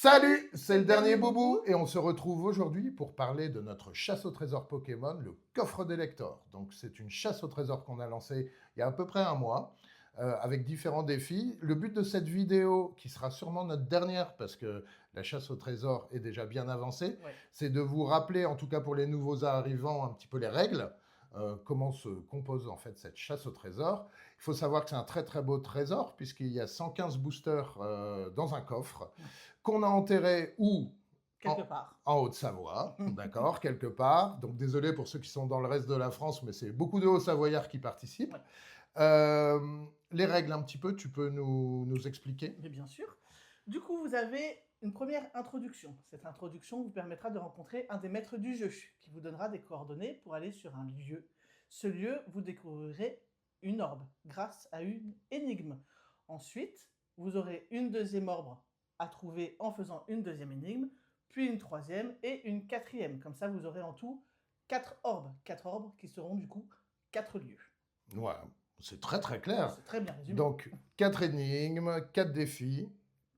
Salut, c'est le dernier Boubou et on se retrouve aujourd'hui pour parler de notre chasse au trésor Pokémon, le coffre des lecteurs. Donc c'est une chasse au trésor qu'on a lancée il y a à peu près un mois avec différents défis. Le but de cette vidéo, qui sera sûrement notre dernière parce que la chasse au trésor est déjà bien avancée, Ouais. c'est de vous rappeler, en tout cas pour les nouveaux arrivants, un petit peu les règles. Comment se compose en fait cette chasse au trésor. Il faut savoir que c'est un très très beau trésor puisqu'il y a 115 boosters dans un coffre Ouais. qu'on a enterré où Quelque part. en Haute-Savoie, d'accord, quelque part. Donc désolé pour ceux qui sont dans le reste de la France, mais c'est beaucoup de Hauts-Savoyards qui participent. Ouais. Les règles un petit peu, tu peux nous expliquer? Mais bien sûr. Du coup, vous avez une première introduction. Cette introduction vous permettra de rencontrer un des maîtres du jeu qui vous donnera des coordonnées pour aller sur un lieu. Ce lieu, vous découvrirez une orbe grâce à une énigme. Ensuite, vous aurez une deuxième orbe à trouver en faisant une deuxième énigme, puis une troisième et une quatrième. Comme ça, vous aurez en tout 4 orbes. 4 orbes qui seront du coup 4 lieux. Ouais, c'est très très Ouais, clair. c'est très bien résumé. Donc 4 énigmes, 4 défis,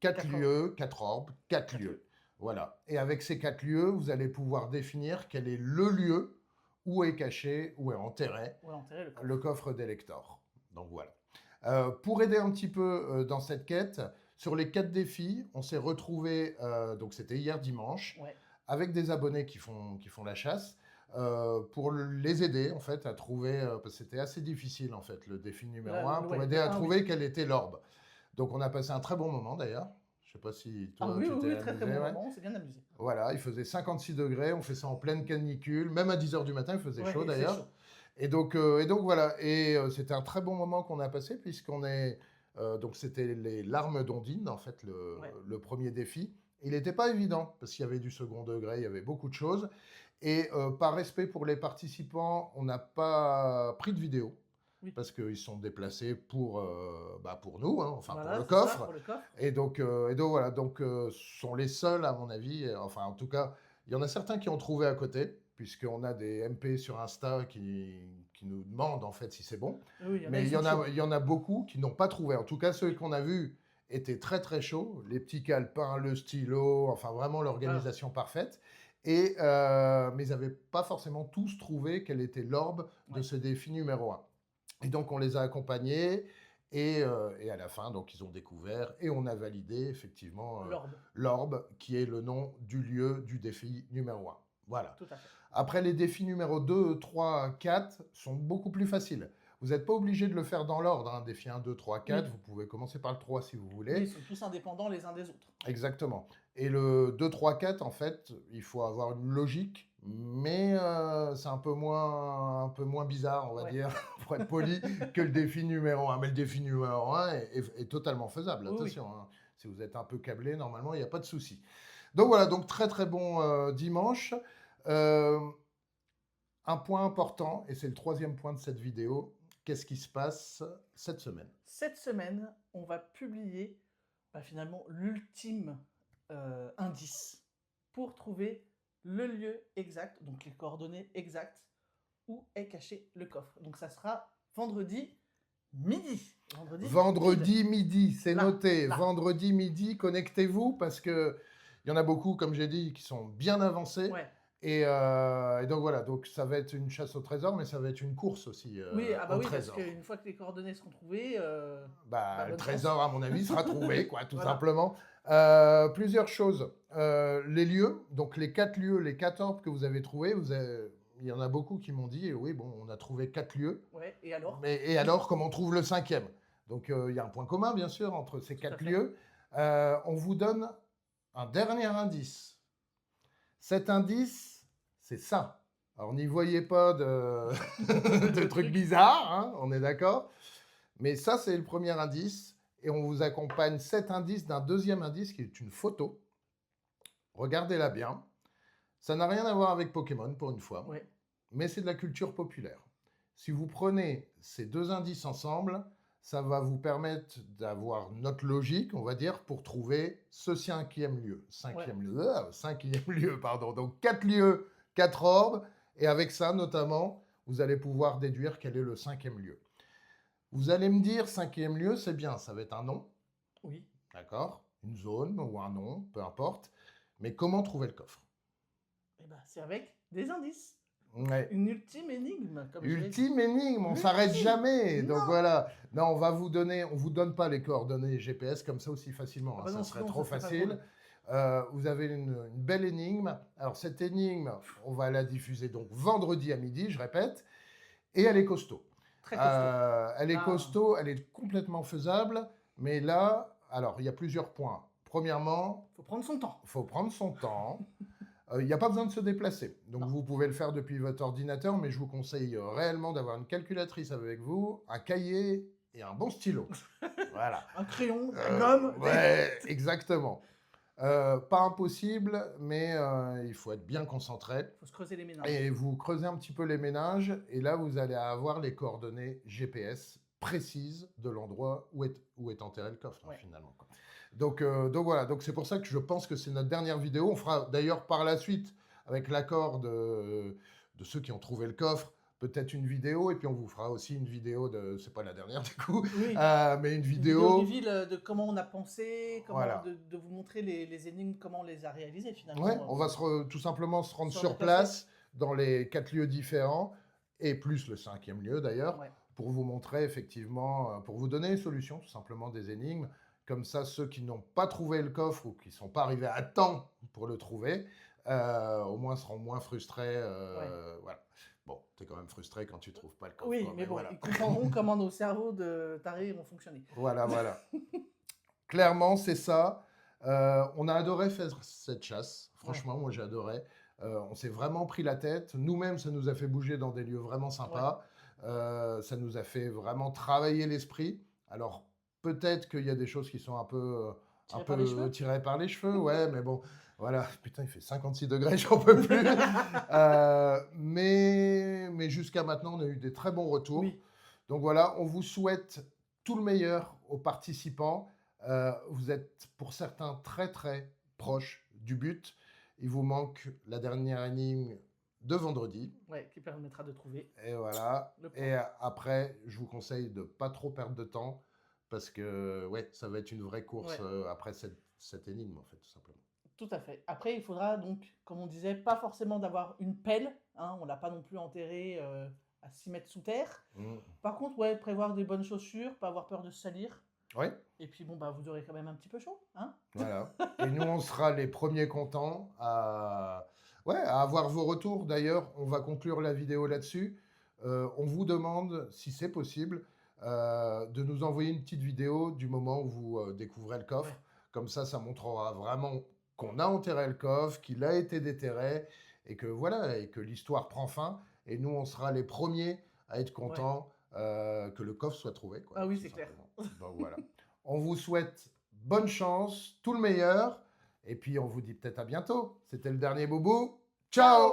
4 4 orbes. lieux, 4 orbes, 4 4 lieux. lieux. Voilà. Et avec ces 4 lieux, vous allez pouvoir définir quel est le lieu où est caché, où est enterré Ouais, enterrer le le coffre. coffre des lecteurs. Donc voilà. Pour aider un petit peu dans cette quête, sur les 4 défis, on s'est retrouvé, donc c'était hier dimanche, Ouais. avec des abonnés qui font la chasse, pour les aider en fait à trouver, parce que c'était assez difficile en fait le défi numéro un, pour Ouais, aider le à 1, oui. trouver quelle était l'orbe. Donc on a passé un très bon moment d'ailleurs. Je sais pas si Ah toi oui, tu oui, t'es oui, très très amusé, bon ouais. moment, on s'est bien amusé. Voilà, il faisait 56 degrés, on fait ça en pleine canicule, même à 10 heures du matin, il faisait chaud Ouais, et c'est d'ailleurs. chaud. Et donc voilà, c'était un très bon moment qu'on a passé puisqu'on est... donc c'était les larmes d'Ondine, en fait, Ouais. le premier défi. Il n'était pas évident parce qu'il y avait du second degré, il y avait beaucoup de choses. Et par respect pour les participants, on n'a pas pris de vidéo Oui. parce qu'ils sont déplacés pour nous, hein, enfin pour Voilà, le c'est ça, coffre. pour le coffre. Et donc voilà, donc sont les seuls, à mon avis, enfin en tout cas, il y en a certains qui ont trouvé à côté, puisqu'on a des MP sur Insta qui nous demandent en fait si c'est bon. Oui, oui, il y en a, Mais ils sont chauds. il y en a beaucoup qui n'ont pas trouvé. En tout cas, ceux Oui. qu'on a vus étaient très très chauds. Les petits calepins, le stylo, enfin vraiment Ah, l'organisation parfaite. Mais ils n'avaient pas forcément tous trouvé quelle était l'orbe de ouais. ce défi numéro un. Et donc on les a accompagnés. Et à la fin, donc, ils ont découvert et on a validé effectivement L'orbe, l'orbe, qui est le nom du lieu du défi numéro un. Voilà. tout à fait. Après, les défis numéro 2, 3, 4 sont beaucoup plus faciles. Vous n'êtes pas obligé de le faire dans l'ordre, hein, défi 1, 2, 3, 4. Oui. Vous pouvez commencer par le 3 si vous Oui, voulez. ils sont tous indépendants les uns des autres. Exactement. Et le 2, 3, 4, en fait, il faut avoir une logique, mais c'est un peu moins bizarre, on va Ouais. dire, pour être poli, que le défi numéro un. Mais le défi numéro un est totalement faisable, Oui, oui. attention, hein. Si vous êtes un peu câblé, normalement, il n'y a pas de souci. Donc voilà, donc très très bon dimanche. Euh, un point important, et c'est le troisième point de cette vidéo, qu'est-ce qui se passe cette semaine? Cette semaine, on va publier finalement l'ultime indice pour trouver le lieu exact, donc les coordonnées exactes où est caché le coffre. Donc ça sera vendredi midi. Vendredi pile. Vendredi midi, c'est Là, noté. là. Vendredi midi, connectez-vous parce que il y en a beaucoup, comme j'ai dit, qui sont bien avancés. Ouais. Et donc voilà, donc ça va être une chasse au trésor, mais ça va être une course aussi Oui, ah bah au oui, parce trésor. qu'une fois que les coordonnées seront trouvées, Bah, le bonne chance. trésor, à mon avis, sera trouvé, quoi, tout Voilà. simplement. Plusieurs choses. Les lieux, donc les 4 lieux, les 4 orbes que vous avez trouvés, il y en a beaucoup qui m'ont dit, oui, bon, on a trouvé 4 lieux, Ouais, et alors? mais et alors, comment on trouve le cinquième? Donc, il y a un point commun, bien sûr, entre ces Tout à 4 fait. lieux. On vous donne un dernier indice. Cet indice, c'est ça. Alors, n'y voyez pas de, de De trucs trucs. bizarres, hein, on est d'accord. Mais ça, c'est le premier indice. Et on vous accompagne cet indice d'un deuxième indice qui est une photo. Regardez-la bien. Ça n'a rien à voir avec Pokémon, pour une fois, Ouais, mais c'est de la culture populaire. Si vous prenez ces deux indices ensemble, ça va vous permettre d'avoir notre logique, on va dire, pour trouver ce cinquième lieu. ouais. Cinquième lieu, pardon. Donc 4 lieux, 4 orbes, et avec ça, notamment, vous allez pouvoir déduire quel est le cinquième lieu. Vous allez me dire, cinquième lieu, c'est bien, ça va être un nom, Oui. d'accord? une zone ou un nom, peu importe. Mais comment trouver le coffre? Eh ben, c'est avec des indices. Ouais. Une ultime énigme, comme je l'ai dit. Ultime énigme, on s'arrête Ultime. jamais. Donc Non. voilà. Non, on vous donne pas les coordonnées GPS comme ça aussi facilement. Ah Hein, bah ça non, serait sinon, trop ça serait pas facile. drôle. Vous avez une belle énigme. Alors cette énigme, on va la diffuser donc vendredi à midi, je répète, et elle est costaud. Très costaud. Elle est Ah. costaud, elle est complètement faisable, mais là, alors il y a plusieurs points. Premièrement, Faut prendre son temps. il faut prendre son temps. Il n'y a pas besoin de se déplacer. Donc Non. vous pouvez le faire depuis votre ordinateur, mais je vous conseille réellement d'avoir une calculatrice avec vous, un cahier et un bon stylo. Voilà. Un crayon, de la gomme. Ouais, exactement. Pas impossible, mais il faut être bien concentré. Faut se creuser les méninges. Et vous creusez un petit peu les méninges, et là, vous allez avoir les coordonnées GPS précises de l'endroit où est enterré le coffre, Ouais. finalement. Quoi. Donc voilà, donc c'est pour ça que je pense que c'est notre dernière vidéo. On fera d'ailleurs par la suite, avec l'accord de ceux qui ont trouvé le coffre, peut-être une vidéo, et puis on vous fera aussi une vidéo de, c'est pas la dernière du coup, Oui. mais une Une vidéo. reveal de comment on a pensé, comment Voilà. de vous montrer les énigmes, comment on les a réalisées finalement. Ouais, on va tout simplement se rendre se sur déplacer. place dans les 4 lieux différents, et plus le 5e lieu d'ailleurs, Ouais. pour vous montrer effectivement, pour vous donner une solution, tout simplement des énigmes. Comme ça, ceux qui n'ont pas trouvé le coffre ou qui ne sont pas arrivés à temps pour le trouver, au moins seront moins frustrés. Voilà. Bon, tu es quand même frustré quand tu ne trouves pas le coffre. Oui, quoi, mais bon, voilà. ils comprendront comment nos cerveaux de tarés ont fonctionné. Voilà, voilà. Clairement, c'est ça. On a adoré faire cette chasse. Franchement, moi, j'ai adoré. On s'est vraiment pris la tête. Nous-mêmes, ça nous a fait bouger dans des lieux vraiment sympas. Ça nous a fait vraiment travailler l'esprit. Alors, peut-être qu'il y a des choses qui sont un peu Tirées par les cheveux. tirées par les cheveux, ouais, mais bon, voilà. Putain, il fait 56 degrés, j'en peux plus. Mais jusqu'à maintenant, on a eu des très bons retours. Oui. Donc voilà, on vous souhaite tout le meilleur aux participants. Vous êtes pour certains très très proches du but. Il vous manque la dernière énigme de vendredi. Ouais, qui permettra de trouver. Et voilà. Le point. Et après, je vous conseille de ne pas trop perdre de temps parce que ouais, ça va être une vraie course après cette énigme, en fait, tout simplement. Tout à fait. Après, il faudra donc, comme on disait, pas forcément d'avoir une pelle. Hein, on l'a pas non plus enterré à 6 mètres sous terre. Par contre, ouais, prévoir des bonnes chaussures, pas avoir peur de se salir. Oui. Et puis bon, bah, vous aurez quand même un petit peu chaud. Hein. Voilà. Et nous, on sera les premiers contents à avoir vos retours. D'ailleurs, on va conclure la vidéo là-dessus. On vous demande, si c'est possible, de nous envoyer une petite vidéo du moment où vous découvrez le coffre. Ouais. Comme ça montrera vraiment qu'on a enterré le coffre, qu'il a été déterré, et que voilà, et que l'histoire prend fin. Et nous, on sera les premiers à être contents que le coffre soit trouvé. Quoi, Ah oui, tout c'est clair. simplement. Donc voilà. On vous souhaite bonne chance, tout le meilleur, et puis on vous dit peut-être à bientôt. C'était le dernier boubou. Ciao!